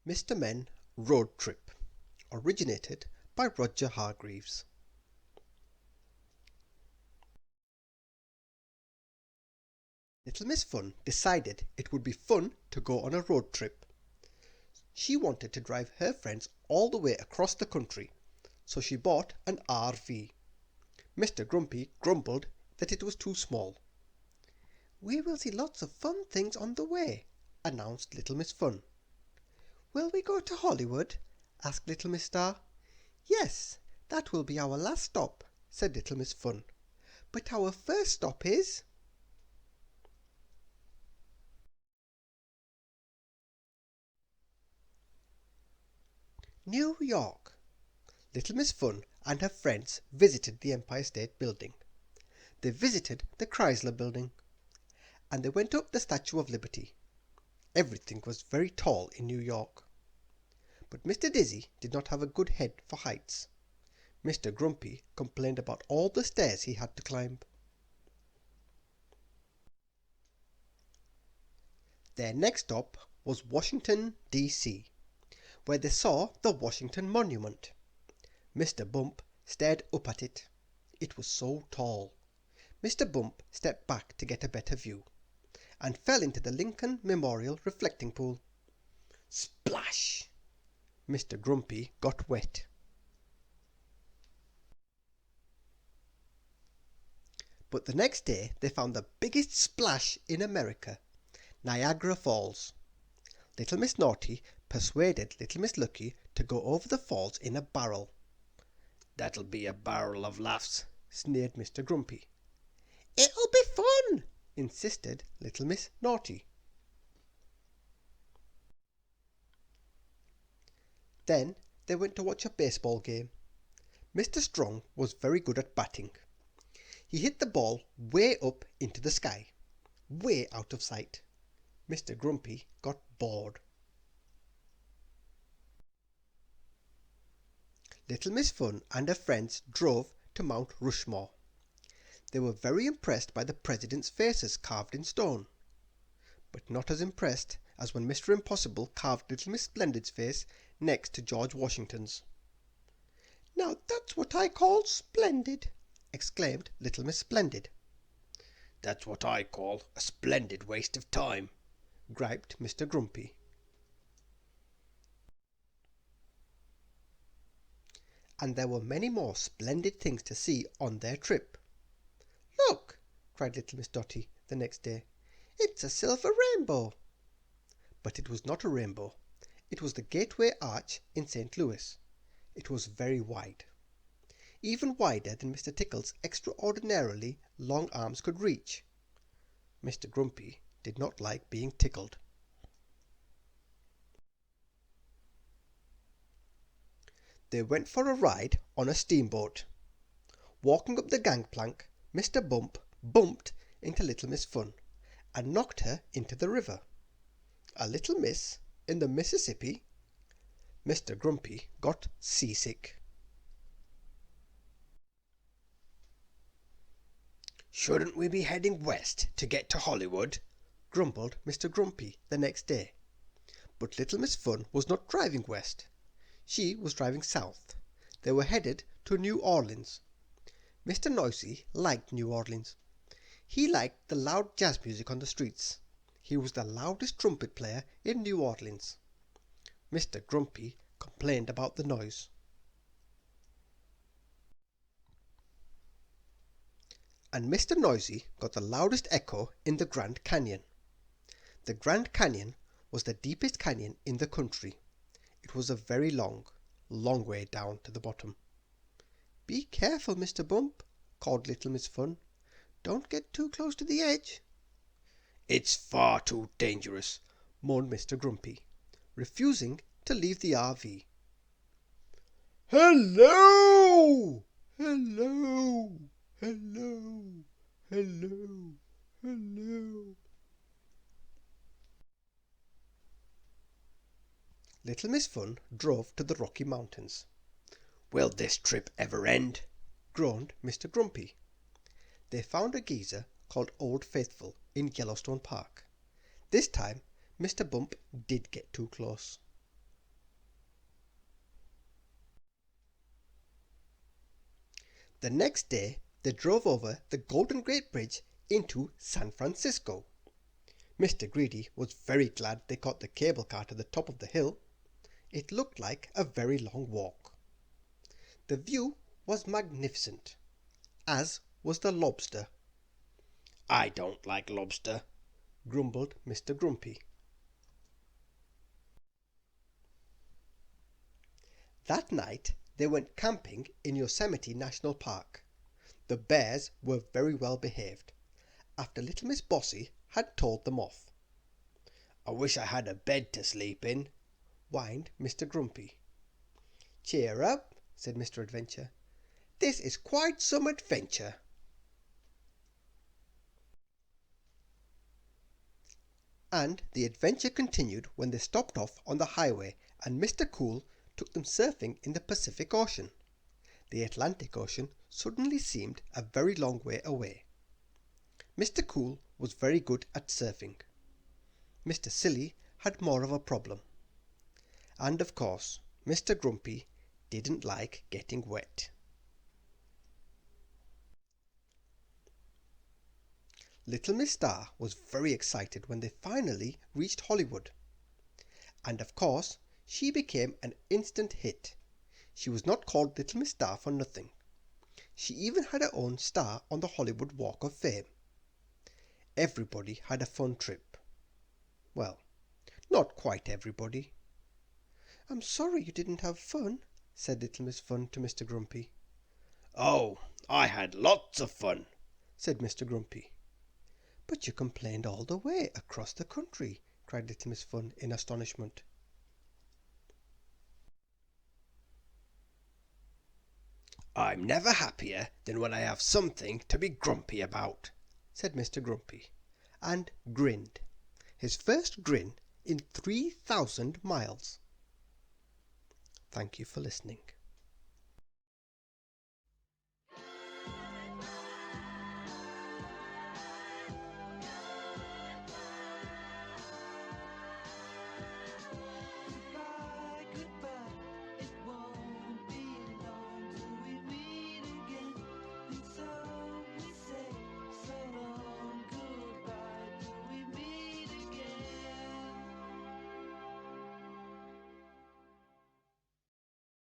Mr. Men Road Trip, originated by Roger Hargreaves. Little Miss Fun decided it would be fun to go on a road trip. She wanted to drive her friends all the way across the country, so she bought an RV. Mr. Grumpy grumbled that it was too small. "We will see lots of fun things on the way," announced Little Miss Fun. "Will we go to Hollywood?" asked Little Miss Star. "Yes, that will be our last stop," said Little Miss Fun. "But our first stop is—" New York. Little Miss Fun and her friends visited the Empire State Building. They visited the Chrysler Building. And they went up the Statue of Liberty. Everything was very tall in New York. But Mr. Dizzy did not have a good head for heights. Mr. Grumpy complained about all the stairs he had to climb. Their next stop was Washington, D.C., where they saw the Washington Monument. Mr. Bump stared up at it. It was so tall. Mr. Bump stepped back to get a better view, and fell into the Lincoln Memorial reflecting pool. Splash! Mr. Grumpy got wet. But the next day they found the biggest splash in America, Niagara Falls. Little Miss Naughty persuaded Little Miss Lucky to go over the falls in a barrel. "That'll be a barrel of laughs," sneered Mr. Grumpy. "It'll be fun," insisted Little Miss Naughty. Then they went to watch a baseball game. Mr. Strong was very good at batting. He hit the ball way up into the sky, way out of sight. Mr. Grumpy got bored. Little Miss Fun and her friends drove to Mount Rushmore. They were very impressed by the president's faces carved in stone, but not as impressed as when Mr. Impossible carved Little Miss Splendid's face next to George Washington's. "Now that's what I call splendid!" exclaimed Little Miss Splendid. "That's what I call a splendid waste of time," griped Mr. Grumpy. And there were many more splendid things to see on their trip. "Look!" cried Little Miss Dotty the next day. "It's a silver rainbow!" But it was not a rainbow. It was the Gateway Arch in St. Louis. It was very wide, even wider than Mr. Tickle's extraordinarily long arms could reach. Mr. Grumpy did not like being tickled. They went for a ride on a steamboat. Walking up the gangplank, Mr. Bump bumped into Little Miss Fun and knocked her into the river. A little miss in the Mississippi. Mr. Grumpy got seasick. "Shouldn't we be heading west to get to Hollywood?" grumbled Mr. Grumpy the next day. But Little Miss Fun was not driving west. She was driving south. They were headed to New Orleans. Mr. Noisy liked New Orleans. He liked the loud jazz music on the streets. He was the loudest trumpet player in New Orleans. Mr. Grumpy complained about the noise. And Mr. Noisy got the loudest echo in the Grand Canyon. The Grand Canyon was the deepest canyon in the country. It was a very long, long way down to the bottom. "Be careful, Mr. Bump," called Little Miss Fun. "Don't get too close to the edge." "It's far too dangerous," moaned Mr. Grumpy, refusing to leave the RV. "Hello! Hello! Hello! Hello! Hello!" Little Miss Fun drove to the Rocky Mountains. "Will this trip ever end?" groaned Mr. Grumpy. They found a geezer called Old Faithful in Yellowstone Park. This time Mr. Bump did get too close. The next day they drove over the Golden Gate Bridge into San Francisco. Mr. Greedy was very glad they got the cable car to the top of the hill. It looked like a very long walk. The view was magnificent, as was the lobster. "I don't like lobster," grumbled Mr. Grumpy. That night they went camping in Yosemite National Park. The bears were very well behaved, after little Miss Bossy had told them off. "I wish I had a bed to sleep in," whined Mr. Grumpy. "Cheer up," said Mr. Adventure. "This is quite some adventure." And the adventure continued when they stopped off on the highway and Mr. Cool took them surfing in the Pacific Ocean. The Atlantic Ocean suddenly seemed a very long way away. Mr. Cool was very good at surfing. Mr. Silly had more of a problem. And of course, Mr. Grumpy didn't like getting wet. Little Miss Star was very excited when they finally reached Hollywood. And of course, she became an instant hit. She was not called Little Miss Star for nothing. She even had her own star on the Hollywood Walk of Fame. Everybody had a fun trip. Well, not quite everybody. "I'm sorry you didn't have fun," said Little Miss Fun to Mr. Grumpy. "Oh, I had lots of fun," said Mr. Grumpy. "But you complained all the way across the country," cried Little Miss Fun in astonishment. "I'm never happier than when I have something to be grumpy about," said Mr. Grumpy, and grinned. His first grin in 3,000 miles. Thank you for listening.